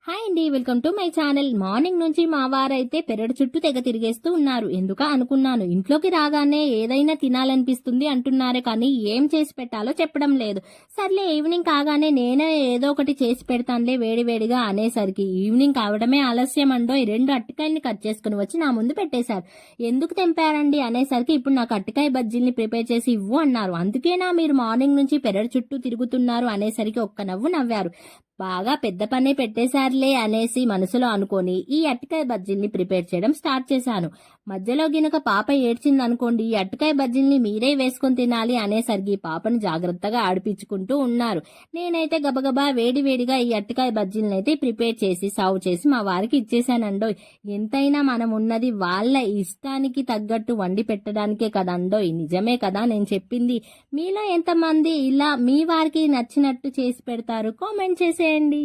Hi అండి, welcome to my channel. Morning నుంచి మా వారైతే పెరడు చుట్టూ తెగ తిరిగేస్తూ ఉన్నారు. ఎందుకా అనుకున్నాను. ఇంట్లోకి రాగానే ఏదైనా తినాలనిపిస్తుంది అంటున్నారు, కానీ ఏం చేసి పెట్టాలో చెప్పడం లేదు. సర్లే ఈవినింగ్ కాగానే నేనే ఏదో ఒకటి చేసి పెడతానులే వేడివేడిగా అనేసరికి ఈవినింగ్ కావడమే ఆలస్యం అండో. ఈ 2 అరటికాయల్ని కట్ చేసుకుని వచ్చి నా ముందు పెట్టేశారు. ఎందుకు తెంపారండి అనేసరికి ఇప్పుడు నాకు అరటికాయ బజ్జీల్ని ప్రిపేర్ చేసి ఇవ్వు అన్నారు. అందుకేనా మీరు మార్నింగ్ నుంచి పెరడు చుట్టూ తిరుగుతున్నారు అనేసరికి ఒక్క నవ్వు నవ్వారు. బాగా పెద్ద పనే పెట్టేశారులే అనేసి మనసులో అనుకొని ఈ అరటికాయ బజ్జీల్ని ప్రిపేర్ చేయడం స్టార్ట్ చేశాను. మధ్యలో గినక పాప ఏడ్చిందనుకోండి, ఈ అరటికాయ బజ్జీల్ని మీరే వేసుకొని తినాలి అనేసరికి పాపను జాగ్రత్తగా ఆడిపించుకుంటూ ఉన్నారు. నేనైతే గబగబా వేడివేడిగా ఈ అరటికాయ బజ్జీల్ని అయితే ప్రిపేర్ చేసి సర్వ్ చేసి మా వారికి ఇచ్చేసానండోయ్. ఎంతైనా మనం ఉన్నది వాళ్ళ ఇష్టానికి తగ్గట్టు వండి పెట్టడానికే కదండోయ్. నిజమే కదా నేను చెప్పింది. మీలో ఎంతమంది ఇలా మీ వారికి నచ్చినట్టు చేసి పెడతారు? కామెంట్ చేసేయండి.